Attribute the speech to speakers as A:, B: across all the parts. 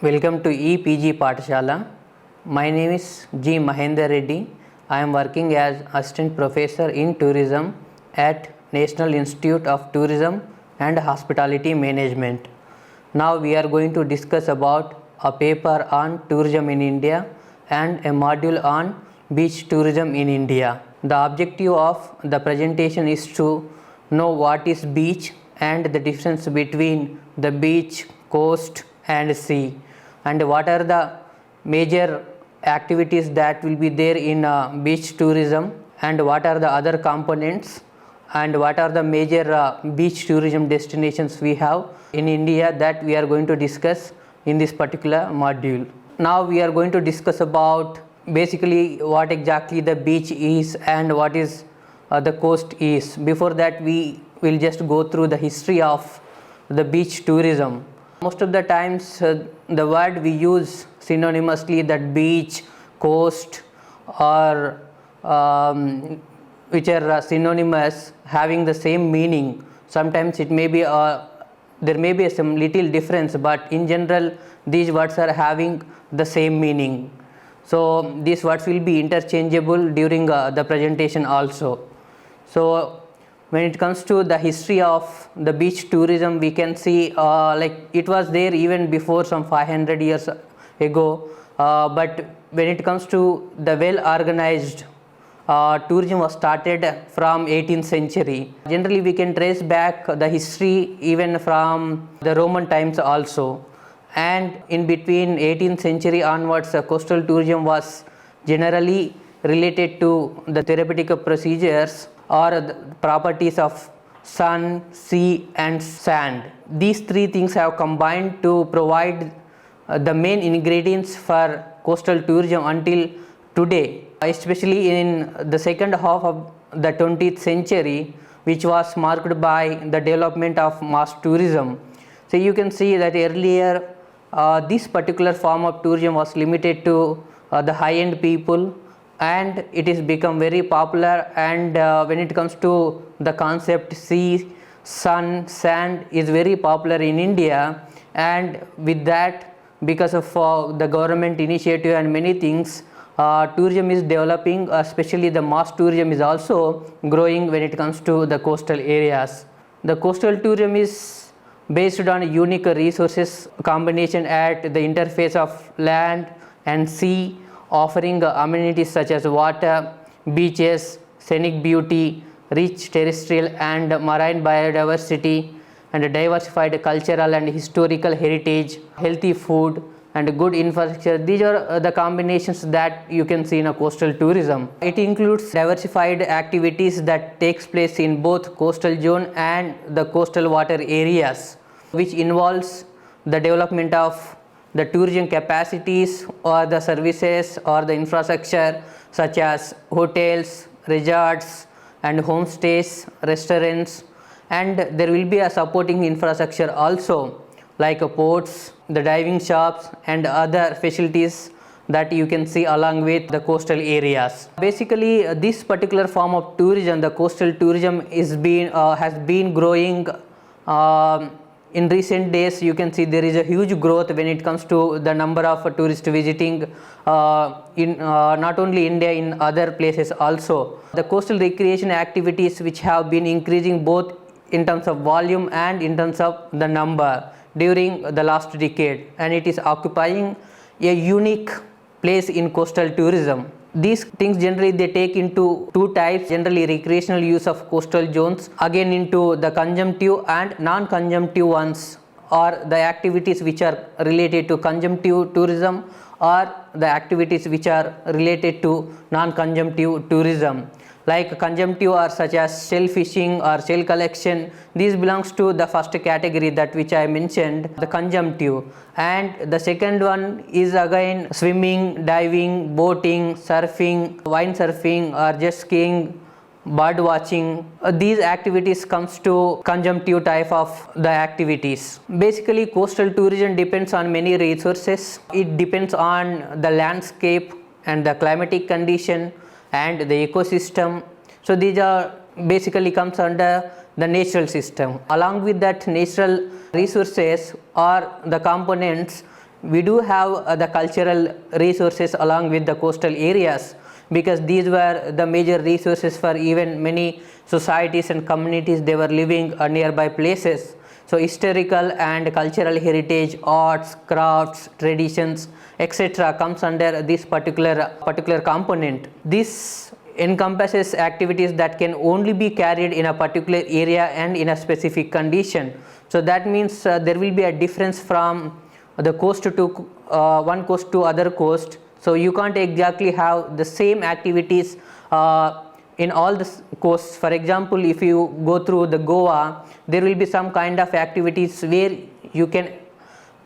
A: Welcome to EPG Pathshala. My name is G. Mahendra Reddy. I am working as Assistant Professor in Tourism at National Institute of Tourism and Hospitality Management. Now we are going to discuss about a paper on tourism in India and a module on beach tourism in India. The objective of the presentation is to know what is beach and the difference between the beach, coast and sea, and what are the major activities that will be there in beach tourism, and what are the other components, and what are the major beach tourism destinations we have in India that we are going to discuss in this particular module. Now we are going to discuss about basically what exactly the beach is and what is the coast is. Before that, we will just go through the history of the beach tourism. Most of the times the word we use synonymously, that beach, coast, or which are synonymous having the same meaning. Sometimes it may be there may be some little difference, but in general these words are having the same meaning. So these words will be interchangeable during the presentation also. So when it comes to the history of the beach tourism, we can see like it was there even before some 500 years ago, but when it comes to the well organized tourism was started from 18th century. Generally we can trace back the history even from the Roman times also, and in between 18th century onwards coastal tourism was generally related to the therapeutic procedures or the properties of sun, sea and sand. These three things have combined to provide the main ingredients for coastal tourism until today, especially in the second half of the 20th century, which was marked by the development of mass tourism. So you can see that earlier this particular form of tourism was limited to the high-end people, and it is become very popular, and when it comes to the concept sea, sun, sand is very popular in India, and with that, because of the government initiative and many things, tourism is developing, especially the mass tourism is also growing when it comes to the coastal areas. The coastal tourism is based on unique resources combination at the interface of land and sea, offering amenities such as water, beaches, scenic beauty, rich terrestrial and marine biodiversity, and diversified cultural and historical heritage, healthy food and good infrastructure. These are the combinations that you can see in a coastal tourism. It includes diversified activities that takes place in both coastal zone and the coastal water areas, which involves the development of the tourism capacities or the services or the infrastructure such as hotels, resorts and homestays, restaurants, and there will be a supporting infrastructure also like ports, the diving shops and other facilities that you can see along with the coastal areas. Basically this particular form of tourism, the coastal tourism, has been growing in recent days. You can see there is a huge growth when it comes to the number of tourists visiting in not only India, in other places also. The coastal recreation activities which have been increasing both in terms of volume and in terms of the number during the last decade, and it is occupying a unique place in coastal tourism. These things generally they take into two types, generally recreational use of coastal zones, again into the consumptive and non-consumptive ones, or the activities which are related to consumptive tourism or the activities which are related to non-consumptive tourism. Like consumptive are such as shell fishing or shell collection. These belongs to the first category, that which I mentioned, the consumptive, and the second one is again swimming, diving, boating, surfing, windsurfing or jet skiing, bird watching. These activities comes to consumptive type of the activities. Basically coastal tourism depends on many resources. It depends on the landscape and the climatic condition and the ecosystem. So these are basically comes under the natural system. Along with that natural resources or the components, we do have the cultural resources along with the coastal areas, because these were the major resources for even many societies and communities. They were living nearby places. So historical and cultural heritage, arts, crafts, traditions, etc. comes under this particular component. This encompasses activities that can only be carried in a particular area and in a specific condition. So that means there will be a difference from the coast to one coast to other coast. So you can't exactly have the same activities in all the coasts. For example, if you go through the Goa, there will be some kind of activities where you can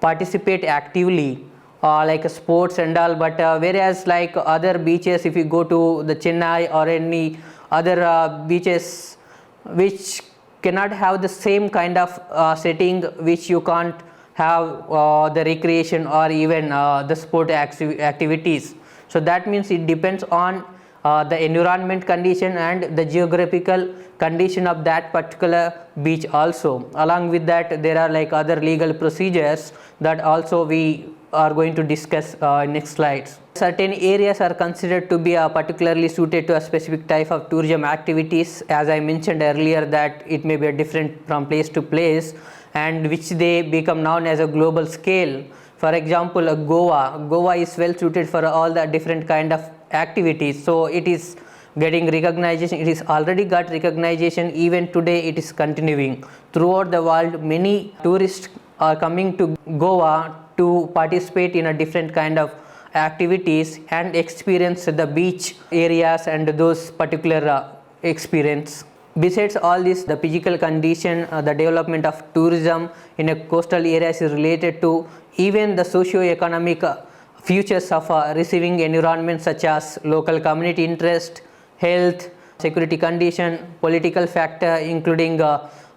A: participate actively, like sports and all, but whereas like other beaches, if you go to the Chennai or any other beaches which cannot have the same kind of setting, which you can't have the recreation or even the sport activities. So that means it depends on the environment condition and the geographical condition of that particular beach also. Along with that, there are like other legal procedures that also we are going to discuss in next slides. Certain areas are considered to be particularly suited to a specific type of tourism activities, as I mentioned earlier that it may be different from place to place, and which they become known as a global scale. For example, Goa is well suited for all the different kind of activities. So it is getting recognition, it is already got recognition, even today it is continuing. Throughout the world, many tourists are coming to Goa to participate in a different kind of activities and experience the beach areas and those particular experience. Besides all this, the physical condition, the development of tourism in a coastal areas is related to even the socio-economic futures of receiving environment, such as local community interest, health, security condition, political factor including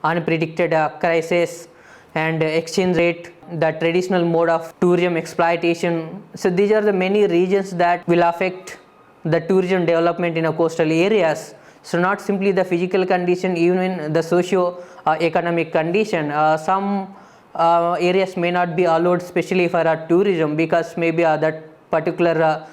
A: unpredicted crisis and exchange rate, the traditional mode of tourism exploitation. So these are the many regions that will affect the tourism development in a coastal areas. So not simply the physical condition, even the socio-economic condition. Some areas may not be allowed especially for tourism, because maybe that particular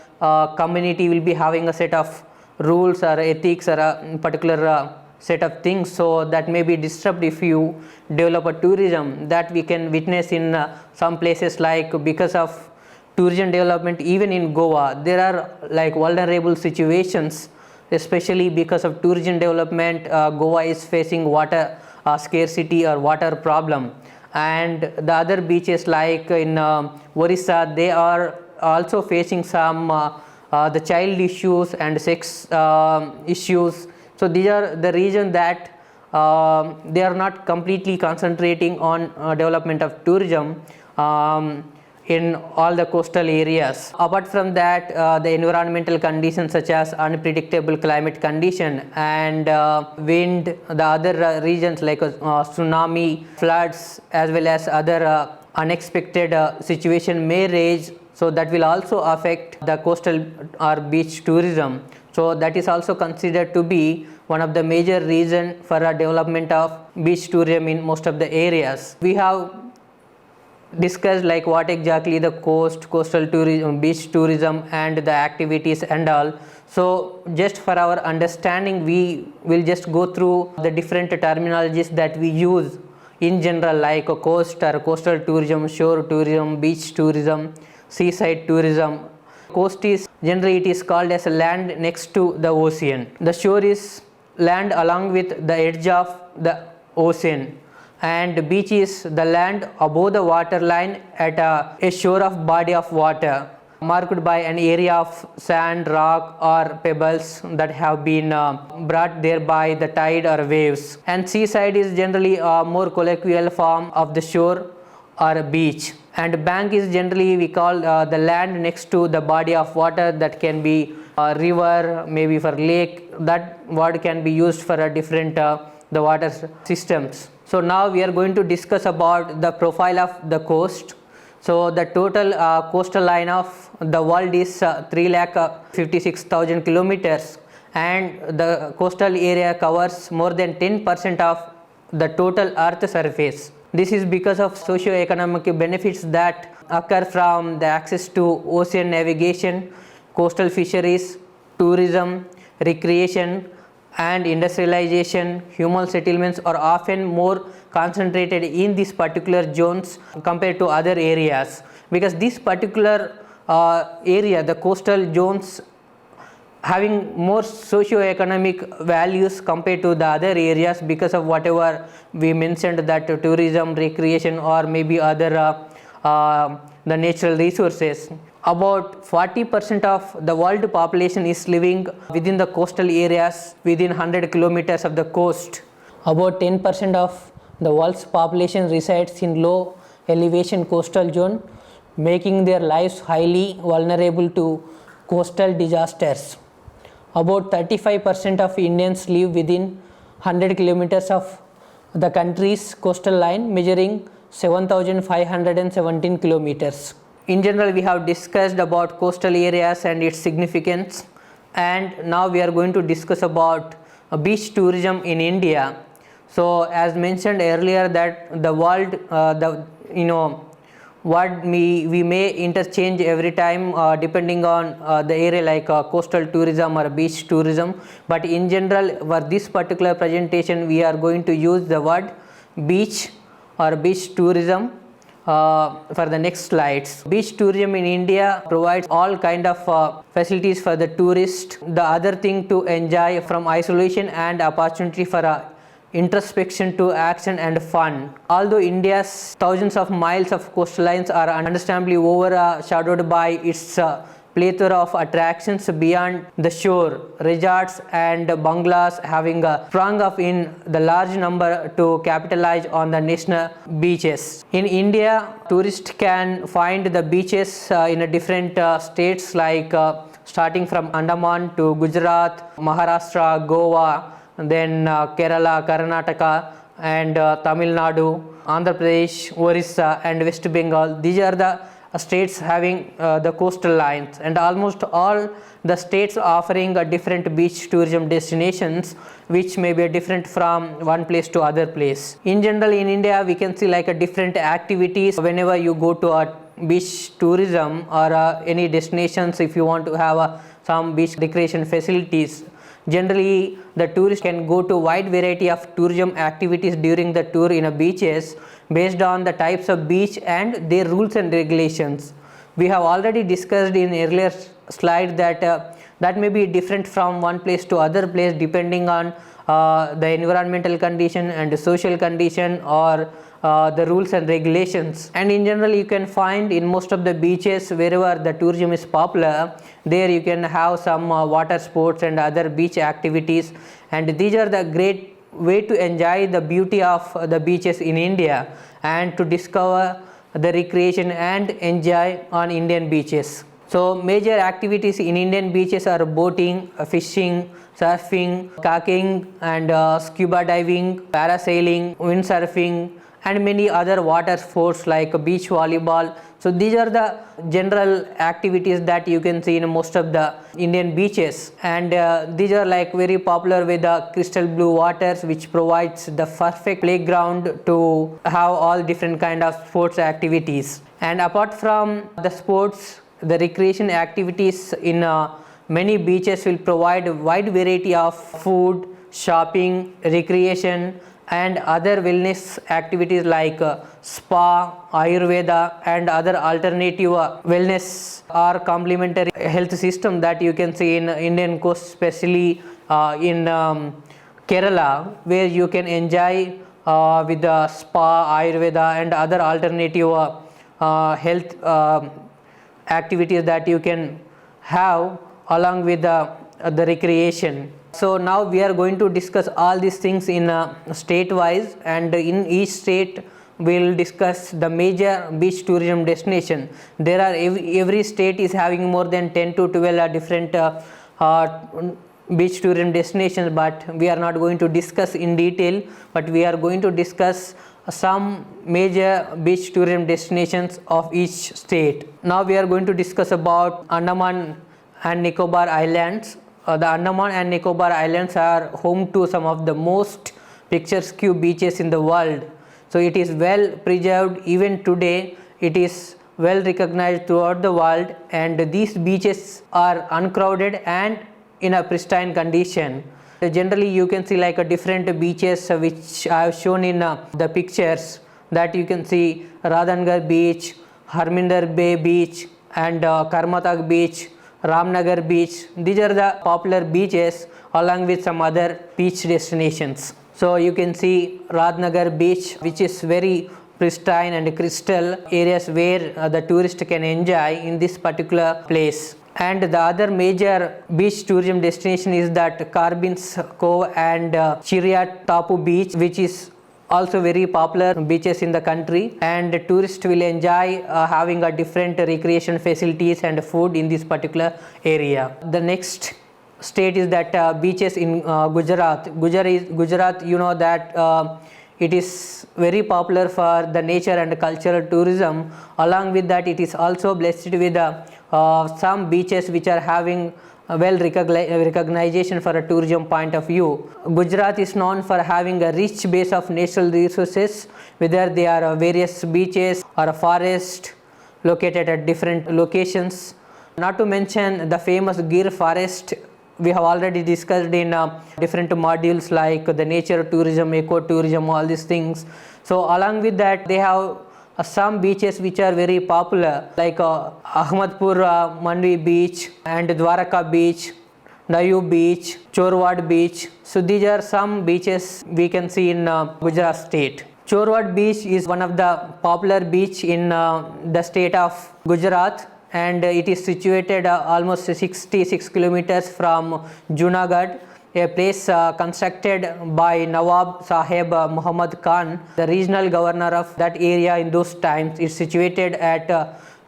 A: community will be having a set of rules or ethics or a particular set of things, so that may be disrupt if you develop a tourism. That we can witness in some places, like because of tourism development, even in Goa there are like vulnerable situations, especially because of tourism development. Goa is facing water scarcity or water problem, and the other beaches like in Orissa, they are also facing some the child issues and sex issues. So these are the regions that they are not completely concentrating on development of tourism in all the coastal areas. Apart from that, the environmental conditions such as unpredictable climate condition and wind, the other regions like tsunami, floods, as well as other unexpected situation may raise. So that will also affect the coastal or beach tourism. So that is also considered to be one of the major reason for a development of beach tourism in most of the areas. We have discussed like what exactly the coastal tourism, beach tourism and the activities and all. So just for our understanding, we will just go through the different terminologies that we use in general, like a coast or coastal tourism, shore tourism, beach tourism, seaside tourism. Coast is generally it is called as land next to the ocean. The shore is land along with the edge of the ocean, and beach is the land above the water line at a shore of body of water marked by an area of sand, rock or pebbles that have been brought there by the tide or waves. And seaside is generally a more colloquial form of the shore or a beach. And bank is generally we call the land next to the body of water, that can be a river, maybe for lake. That word can be used for a different the water systems. So now we are going to discuss about the profile of the coast. So the total coastal line of the world is 3,56,000 kilometers, and the coastal area covers more than 10% of the total earth surface. This is because of socio-economic benefits that occur from the access to ocean navigation, coastal fisheries, tourism, recreation, and industrialization. Human settlements are often more concentrated in these particular zones compared to other areas, because this particular area, the coastal zones, having more socio-economic values compared to the other areas because of whatever we mentioned, that tourism, recreation, or maybe other the natural resources. About 40% of the world population is living within the coastal areas within 100 kilometers of the coast. About 10% of the world's population resides in low elevation coastal zone, making their lives highly vulnerable to coastal disasters. About 35% of Indians live within 100 kilometers of the country's coastal line, measuring 7,517 kilometers. In general, we have discussed about coastal areas and its significance, and now we are going to discuss about beach tourism in India. So, as mentioned earlier, that the world, what we may interchange every time depending on the area, like coastal tourism or beach tourism, but in general for this particular presentation we are going to use the word beach or beach tourism for the next slides. Beach tourism in India provides all kind of facilities for the tourist, the other thing to enjoy from isolation and opportunity for introspection to action and fun. Although India's thousands of miles of coastlines are understandably overshadowed by its plethora of attractions beyond the shore, resorts and bungalows having sprung up in the large number to capitalize on the national beaches. In India, tourists can find the beaches in different states, like starting from Andaman to Gujarat, Maharashtra, Goa, then Kerala, Karnataka, and Tamil Nadu, Andhra Pradesh, Orissa, and West Bengal. These are the states having the coastal lines, and almost all the states offering a different beach tourism destinations, which may be different from one place to other place. In general, in India, we can see like a different activities whenever you go to a beach tourism or any destinations. If you want to have some beach recreation facilities, generally the tourist can go to wide variety of tourism activities during the tour in a beaches based on the types of beach and their rules and regulations. We have already discussed in earlier slide that that may be different from one place to other place depending on the environmental condition and the social condition or the rules and regulations. And in general, you can find in most of the beaches wherever the tourism is popular, there you can have some water sports and other beach activities, and these are the great way to enjoy the beauty of the beaches in India and to discover the recreation and enjoy on Indian beaches. So major activities in Indian beaches are boating, fishing, surfing, kayaking and scuba diving, parasailing, windsurfing, and many other water sports like beach volleyball. So these are the general activities that you can see in most of the Indian beaches, and these are like very popular with the crystal blue waters, which provides the perfect playground to have all different kind of sports activities. And apart from the sports, the recreation activities in many beaches will provide a wide variety of food, shopping, recreation and other wellness activities like spa, Ayurveda and other alternative wellness or complementary health system that you can see in Indian coast, especially in Kerala, where you can enjoy with the spa, Ayurveda and other alternative health activities that you can have along with the recreation. So now we are going to discuss all these things in state wise, and in each state we will discuss the major beach tourism destination. There are every state is having more than 10 to 12 different beach tourism destinations, but we are not going to discuss in detail, but we are going to discuss some major beach tourism destinations of each state. Now we are going to discuss about Andaman and Nicobar Islands. The Andaman and Nicobar Islands are home to some of the most picturesque beaches in the world. So it is well preserved even today. It is well recognized throughout the world, and these beaches are uncrowded and in a pristine condition. Generally you can see like a different beaches which I have shown in the pictures, that you can see Radhangarh beach, Harminder Bay beach, and Karmatag beach, Ramnagar beach. These are the popular beaches along with some other beach destinations. So you can see Radhanagar beach, which is very pristine and crystal areas where the tourist can enjoy in this particular place. And the other major beach tourism destination is that Carbins Cove and Chiriat Tapu beach, which is also very popular beaches in the country, and tourists will enjoy having a different recreation facilities and food in this particular area. The next state is that beaches in Gujarat. Gujarat, you know that it is very popular for the nature and cultural tourism. Along with that, it is also blessed with some beaches which are having well recognition for a tourism point of view. Gujarat is known for having a rich base of natural resources, whether they are various beaches or a forest located at different locations. Not to mention the famous Gir forest. We have already discussed in different modules like the nature tourism, ecotourism, all these things. So along with that, they have some beaches which are very popular, like Ahmadpur Mandvi beach and Dwaraka beach, Dayu beach, Chorwad beach. So these are some beaches we can see in Gujarat state. Chorwad beach is one of the popular beach in the state of Gujarat, and it is situated almost 66 kilometers from Junagadh, a place constructed by Nawab Sahib Muhammad Khan, the regional governor of that area in those times. It's situated at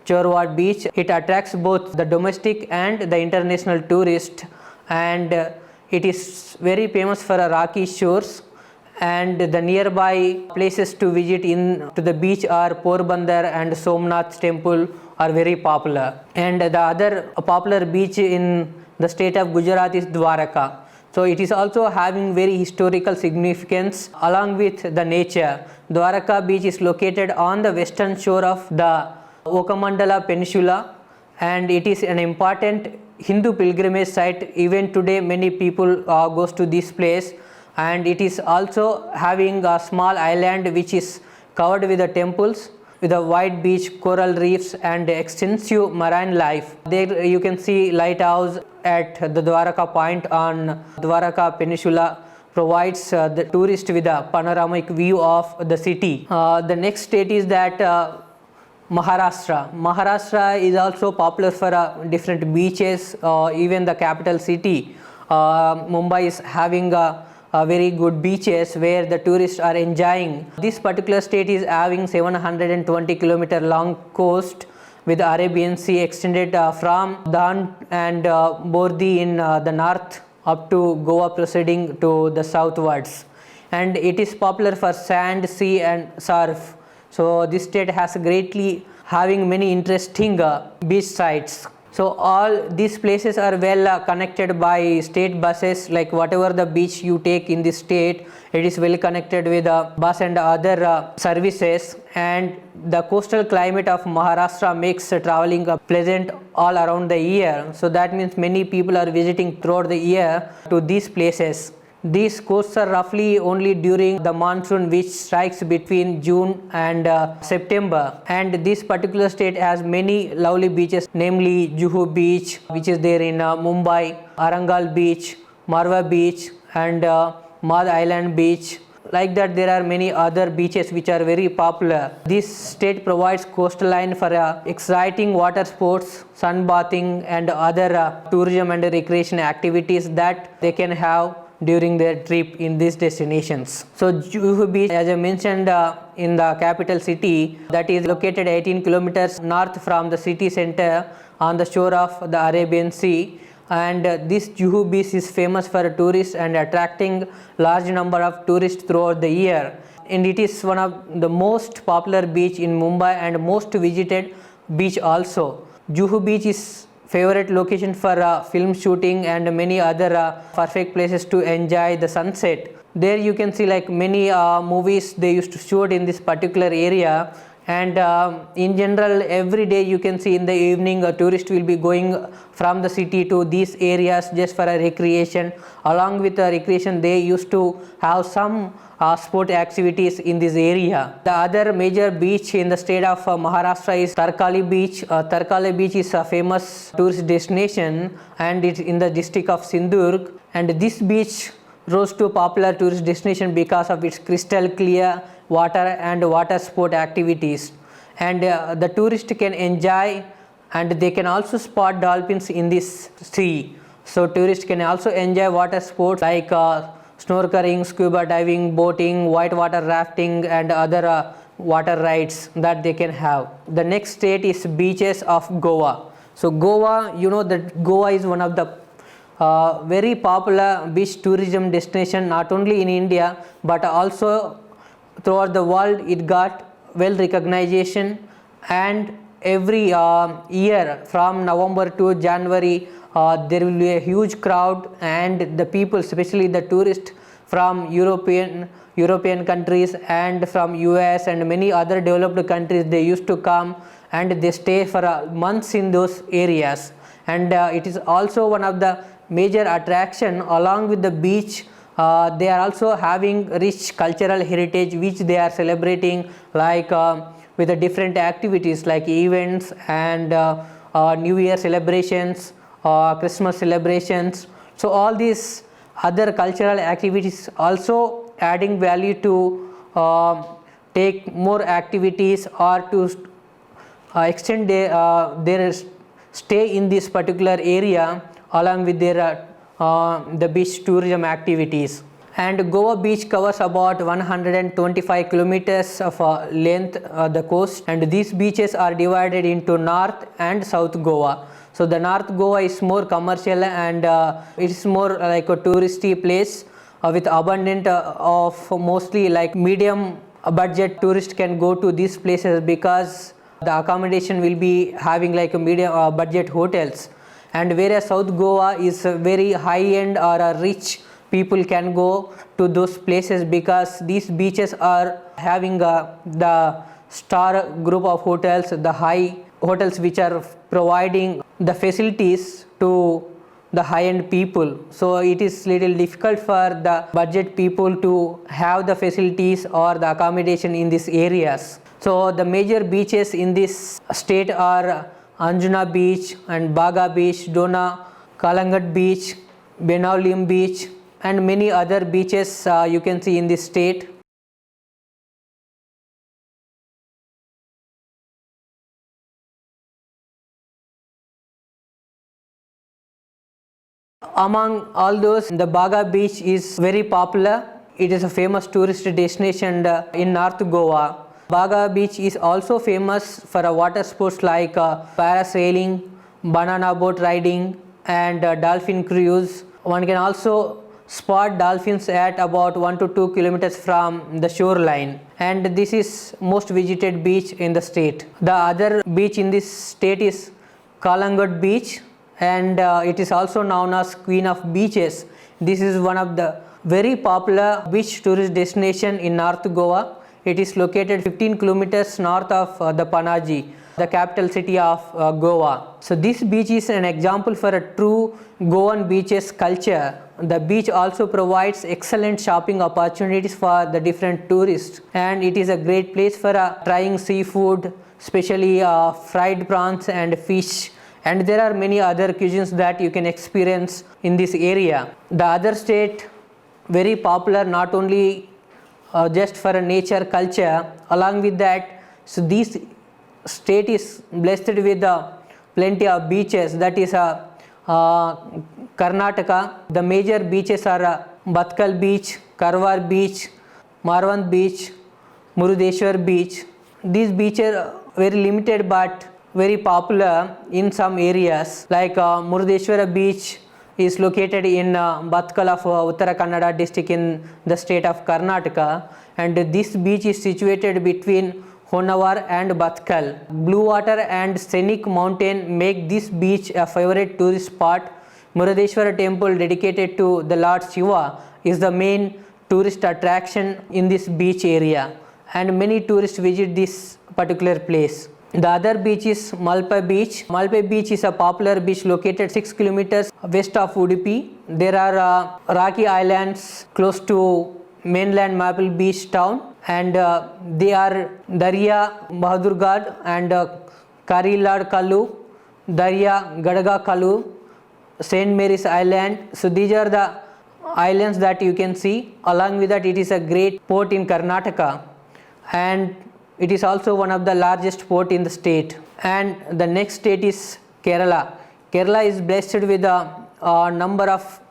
A: Chorwad beach. It attracts both the domestic and the international tourists, and it is very famous for rocky shores, and the nearby places to visit in to the beach are Porbandar and Somnath temple are very popular. And the other popular beach in the state of Gujarat is Dwaraka. So it is also having very historical significance along with the nature. Dwaraka beach is located on the western shore of the Okamandala Peninsula, and it is an important Hindu pilgrimage site. Even today many people goes to this place, and it is also having a small island which is covered with the temples, with a wide beach, coral reefs, and extensive marine life. There you can see lighthouse at the Dwaraka point on Dwaraka Peninsula, provides the tourist with a panoramic view of the city. The next state is that Maharashtra. Maharashtra is also popular for different beaches. Even the capital city Mumbai is having very good beaches where the tourists are enjoying. This particular state is having 720 kilometer long coast with Arabian Sea extended from Dan and Bordi in the north up to Goa proceeding to the southwards, and it is popular for sand, sea and surf. So this state has greatly having many interesting beach sites. So all these places are well connected by state buses. Like whatever the beach you take in this state, it is well connected with bus and other services. And the coastal climate of Maharashtra makes traveling pleasant all around the year. So that means many people are visiting throughout the year to these places. These coasts are roughly only during the monsoon, which strikes between June and September. And this particular state has many lovely beaches, namely Juhu beach, which is there in Mumbai, Arangal beach, Marwa beach, and Mad Island beach. Like that, there are many other beaches which are very popular. This state provides coastline for exciting water sports, sunbathing, and other tourism and recreation activities that they can have during their trip in these destinations. So Juhu beach, as I mentioned, in the capital city, that is located 18 kilometers north from the city center on the shore of the Arabian Sea. And this Juhu beach is famous for tourists and attracting large number of tourists throughout the year. And it is one of the most popular beach in Mumbai and most visited beach also. Juhu beach is favorite location for film shooting and many other perfect places to enjoy the sunset. There you can see like many movies they used to shoot in this particular area. And in general, every day you can see in the evening a tourist will be going from the city to these areas just for a recreation. Along with the recreation, they used to have some sport activities in this area. The other major beach in the state of Maharashtra is Tarkali Beach. Tarkali Beach is a famous tourist destination and it's in the district of Sindhurg. And this beach rose to popular tourist destination because of its crystal clear water and water sport activities. And the tourist can enjoy and they can also spot dolphins in this sea. So tourists can also enjoy water sports like snorkeling, scuba diving, boating, whitewater rafting and other water rides that they can have. The next state is beaches of Goa. So Goa, you know that Goa is one of the very popular beach tourism destination, not only in India but also throughout the world. It got well recognition, and every year from November to January there will be a huge crowd, and the people, especially the tourists from European countries and from US and many other developed countries, they used to come and they stay for months in those areas. And it is also one of the major attraction. Along with the beach, they are also having rich cultural heritage which they are celebrating, like with the different activities like events and New Year celebrations, Christmas celebrations. So all these other cultural activities also adding value to take more activities or to extend their stay in this particular area along with their the beach tourism activities. And Goa beach covers about 125 kilometers of length the coast, and these beaches are divided into North and South Goa. So the North Goa is more commercial and it is more like a touristy place with abundant of mostly like medium budget tourists can go to these places because the accommodation will be having like a medium budget hotels. And whereas South Goa is very high end or rich people can go to those places because these beaches are having the star group of hotels, the high hotels which are providing the facilities to the high end people. So it is little difficult for the budget people to have the facilities or the accommodation in these areas. So the major beaches in this state are Anjuna Beach and Baga Beach, Dona, Kalangat Beach, Benaulim Beach and many other beaches you can see in this state. Among all those, the Baga Beach is very popular. It is a famous tourist destination in North Goa. Baga Beach is also famous for water sports like parasailing, banana boat riding and dolphin cruise. One can also spot dolphins at about 1 to 2 kilometers from the shoreline, and this is most visited beach in the state. The other beach in this state is Kalangut Beach, and it is also known as Queen of Beaches. This is one of the very popular beach tourist destination in North Goa. It is located 15 kilometers north of the Panaji, the capital city of Goa. So this beach is an example for a true Goan beaches culture. The beach also provides excellent shopping opportunities for the different tourists, and it is a great place for trying seafood, especially fried prawns and fish. And there are many other cuisines that you can experience in this area. The other state very popular not only just for a nature culture, along with that, so this state is blessed with plenty of beaches. That is Karnataka. The major beaches are Batkal Beach, Karwar Beach, Marwand Beach, Murudeshwar Beach. These beaches are very limited but very popular in some areas, like Murudeshwara Beach is located in Batkal of Uttara Kannada district in the state of Karnataka, and this beach is situated between Honavar and Batkal. Blue water and scenic mountain make this beach a favorite tourist spot. Murudeshwara temple dedicated to the Lord Shiva is the main tourist attraction in this beach area, and many tourists visit this particular place. The other beach is Malpe Beach. Malpe Beach is a popular beach located 6 kilometers west of Udupi. There are rocky islands close to mainland Maple Beach town, and they are Darya Bahadurgarh and Karilad Kallu, Darya Gadaga Kallu, St. Mary's Island. So these are the islands that you can see. Along with that, it is a great port in Karnataka, and it is also one of the largest port in the state. And the next state is Kerala. Kerala is blessed with a number of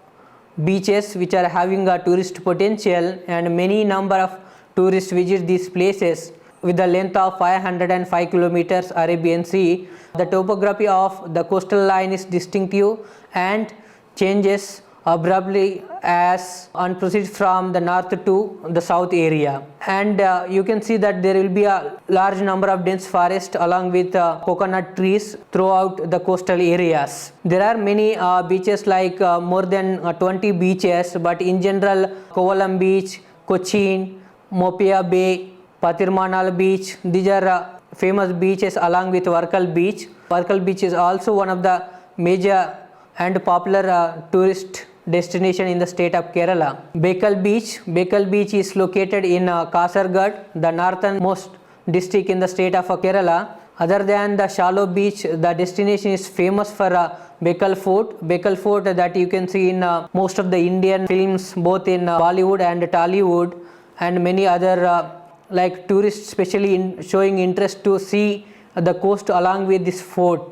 A: beaches which are having a tourist potential, and many number of tourists visit these places. With the length of 505 kilometers Arabian Sea, the topography of the coastal line is distinctive and changes abruptly as one proceeds from the north to the south area. And you can see that there will be a large number of dense forest along with coconut trees throughout the coastal areas. There are many beaches, like more than 20 beaches, but in general Kovalam Beach, Cochin, Mopia Bay, Patirmanal Beach, these are famous beaches along with Varkal Beach. Varkal Beach is also one of the major and popular tourist destination in the state of Kerala. Bekal Beach is located in Kasaragod, the northernmost district in the state of Kerala. Other than the shallow beach, the destination is famous for Bekal Fort that you can see in most of the Indian films, both in Bollywood and Tollywood, and many other like tourists especially showing interest to see the coast along with this fort.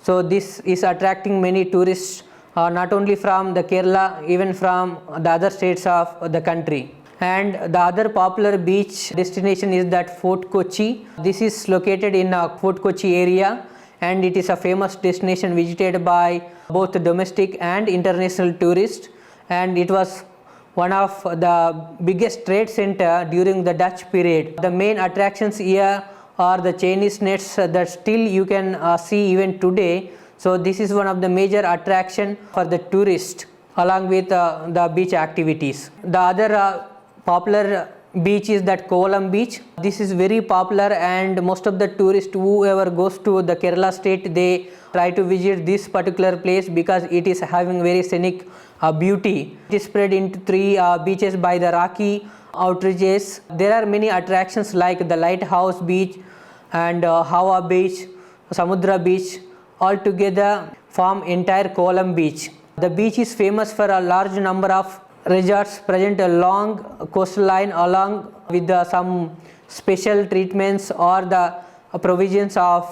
A: So this is attracting many tourists, not only from the Kerala, even from the other states of the country. And the other popular beach destination is that Fort Kochi. This is located in Fort Kochi area, and it is a famous destination visited by both domestic and international tourists, and it was one of the biggest trade center during the Dutch period. The main attractions here are the Chinese nets that still you can see even today. So this is one of the major attraction for the tourist, along with the beach activities. The other popular beach is that Kovalam Beach. This is very popular, and most of the tourists whoever goes to the Kerala state, they try to visit this particular place because it is having very scenic beauty. It is spread into 3 beaches by the rocky outreaches. There are many attractions like the Lighthouse Beach and Hawa Beach, Samudra Beach, all together form entire Kovalam Beach. The beach is famous for a large number of resorts present along coastline, along with some special treatments or the provisions of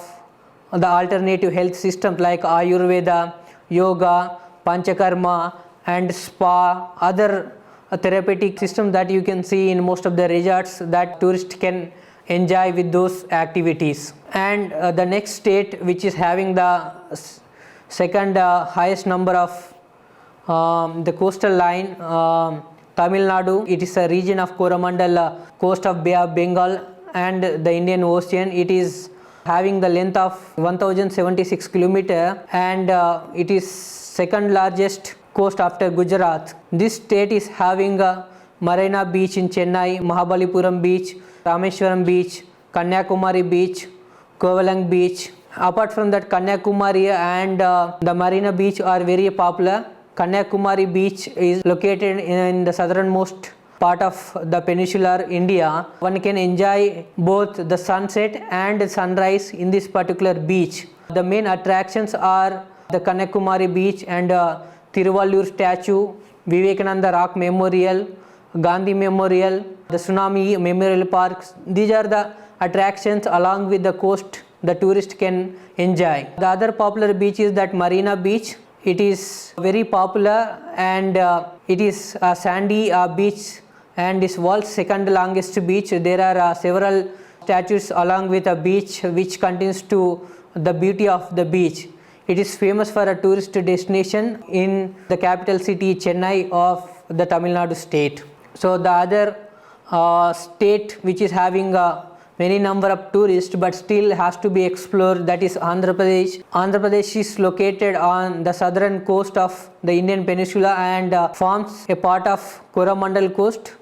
A: the alternative health systems like Ayurveda, yoga, Panchakarma, and spa, other therapeutic systems that you can see in most of the resorts that tourists can enjoy with those activities. And the next state which is having the second highest number of the coastal line, Tamil Nadu. It is a region of Coromandel coast of Bay of Bengal and the Indian Ocean. It is having the length of 1076 kilometers, and it is second largest coast after Gujarat. This state is having a Marina Beach in Chennai, Mahabalipuram Beach, Rameswaram Beach, Kanyakumari Beach, Kovalam Beach. Apart from that, Kanyakumari and the Marina Beach are very popular. Kanyakumari Beach is located in the southernmost part of the peninsular India. One can enjoy both the sunset and sunrise in this particular beach. The main attractions are the Kanyakumari Beach and Tiruvallur statue, Vivekananda Rock Memorial, Gandhi Memorial, the Tsunami Memorial Parks. These are the attractions along with the coast the tourist can enjoy. The other popular beach is that Marina Beach. It is very popular, and it is a sandy beach and is world's second longest beach. There are several statues along with a beach which continues to the beauty of the beach. It is famous for a tourist destination in the capital city Chennai of the Tamil Nadu state. So the other state which is having many number of tourists but still has to be explored, that is Andhra Pradesh. Andhra Pradesh is located on the southern coast of the Indian peninsula and forms a part of Coromandel coast,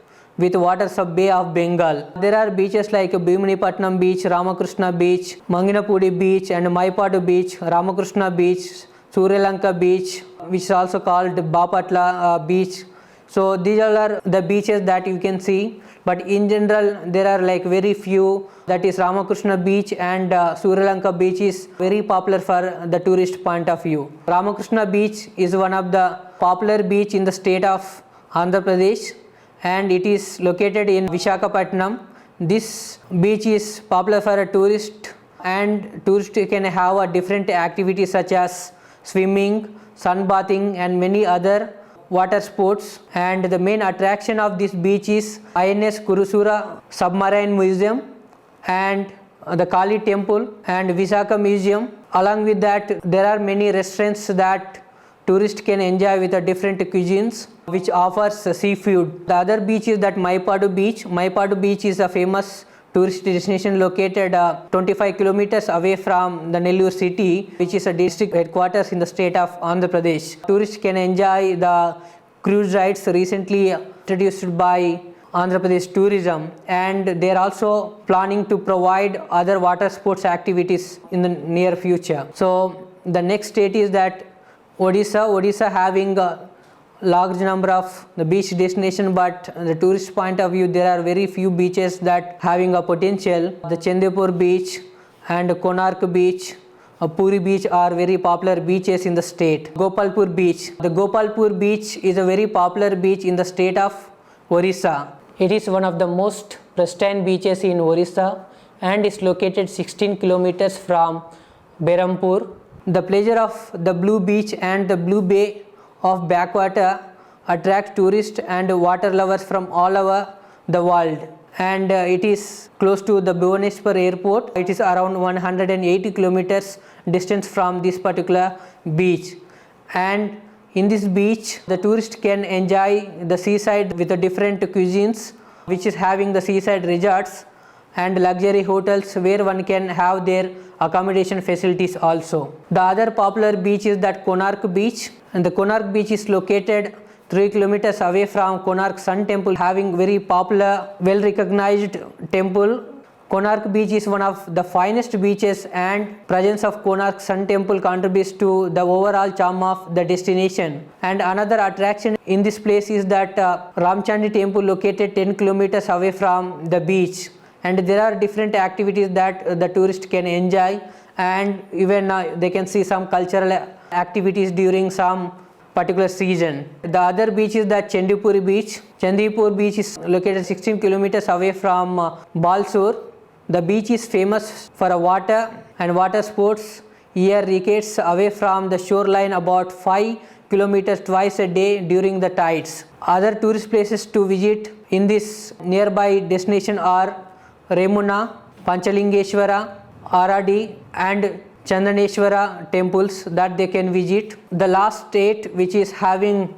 A: with waters of Bay of Bengal. There are beaches like Bhimanipatnam Beach, Ramakrishna Beach, Manginapudi Beach and Maipadu Beach, Ramakrishna Beach, Suryalanka Beach, which is also called Bapatla Beach. So these all are the beaches that you can see, but in general there are like very few, that is Ramakrishna Beach and Suryalanka Beach is very popular for the tourist point of view. Ramakrishna Beach is one of the popular beach in the state of Andhra Pradesh and it is located in Visakhapatnam. This beach is popular for a tourist and tourists can have a different activities such as swimming, sunbathing and many other water sports, and the main attraction of this beach is INS Kurusura Submarine Museum and the Kali Temple and Visakha Museum. Along with that, there are many restaurants that tourists can enjoy with a different cuisines which offers seafood. The other beach is that Maipadu Beach. Maipadu Beach is a famous tourist destination located 25 kilometers away from the Nellore city, which is a district headquarters in the state of Andhra Pradesh. Tourists can enjoy the cruise rides recently introduced by Andhra Pradesh Tourism, and they are also planning to provide other water sports activities in the near future. So the next state is that Odisha having a large number of the beach destination, but the tourist point of view there are very few beaches that having a potential. The Chandipur beach and Konark beach, Puri beach are very popular beaches in the state. Gopalpur beach. The Gopalpur beach is a very popular beach in the state of Orissa. It is one of the most pristine beaches in Orissa and is located 16 kilometers from Berhampur. The pleasure of the blue beach and the blue bay of backwater attract tourists and water lovers from all over the world, and it is close to the Bhubaneswar airport. It is around 180 kilometers distance from this particular beach, and in this beach the tourist can enjoy the seaside with the different cuisines, which is having the seaside resorts and luxury hotels where one can have their accommodation facilities also. The other popular beach is that Konark Beach, and the Konark Beach is located 3 kilometers away from Konark Sun Temple, having very popular, well recognized temple. Konark Beach is one of the finest beaches and presence of Konark Sun Temple contributes to the overall charm of the destination. And another attraction in this place is that Ramchandi Temple located 10 kilometers away from the beach, and there are different activities that the tourist can enjoy, and even they can see some cultural activities during some particular season. The other beach is the Chandipur Beach. Chandipur Beach is located 16 kilometers away from Balsur. The beach is famous for water and water sports. Here receding away from the shoreline about 5 kilometers twice a day during the tides. Other tourist places to visit in this nearby destination are Remuna, Panchalingeshwara, Aradi and Chandaneshwara temples that they can visit. The last state which is having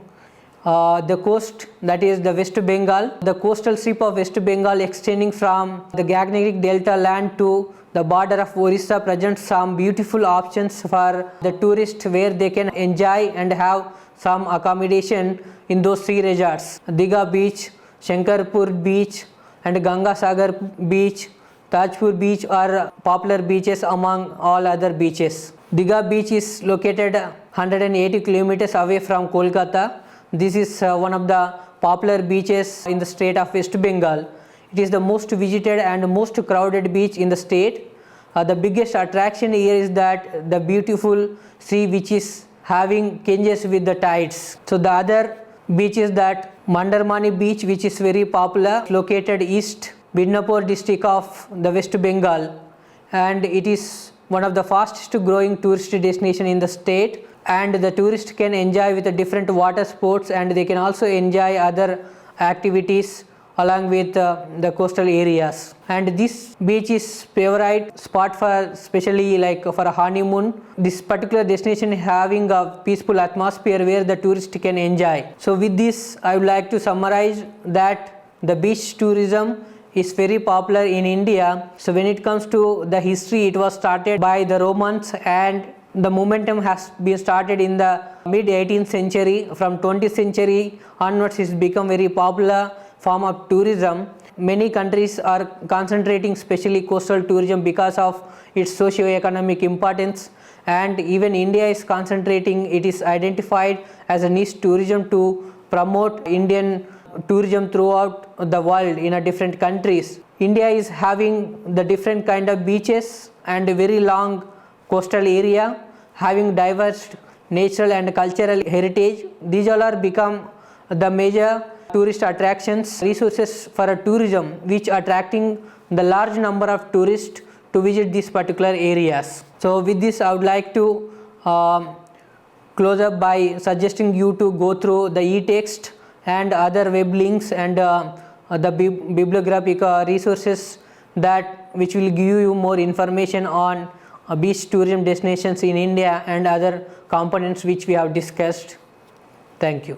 A: the coast, that is the West Bengal. The coastal strip of West Bengal extending from the Gangetic Delta land to the border of Orissa presents some beautiful options for the tourists where they can enjoy and have some accommodation in those three resorts. Digha Beach, Shankarpur Beach and Ganga Sagar Beach, Tajpur Beach are popular beaches among all other beaches. Digha Beach is located 180 kilometers away from Kolkata. This is one of the popular beaches in the state of West Bengal. It is the most visited and most crowded beach in the state. The biggest attraction here is that the beautiful sea which is having changes with the tides. So the other beach is that Mandarmani Beach, which is very popular, located east Midnapore district of the West Bengal, and it is one of the fastest growing tourist destination in the state, and the tourist can enjoy with the different water sports and they can also enjoy other activities along with the coastal areas. And this beach is favorite spot for especially like for a honeymoon. This particular destination having a peaceful atmosphere where the tourist can enjoy. So with this I would like to summarize that the beach tourism is very popular in India. So when it comes to the history, it was started by the Romans and the momentum has been started in the mid 18th century. From 20th century onwards it's become very popular form of tourism. Many countries are concentrating especially coastal tourism because of its socio-economic importance, and even India is concentrating. It is identified as a niche tourism to promote Indian tourism throughout the world in a different countries. India is having the different kind of beaches and a very long coastal area, having diverse natural and cultural heritage. These all are become the major tourist attractions, resources for a tourism which attracting the large number of tourists to visit these particular areas. So with this I would like to close up by suggesting you to go through the e-text and other web links and the bibliographic resources that which will give you more information on beach tourism destinations in India and other components which we have discussed. Thank you.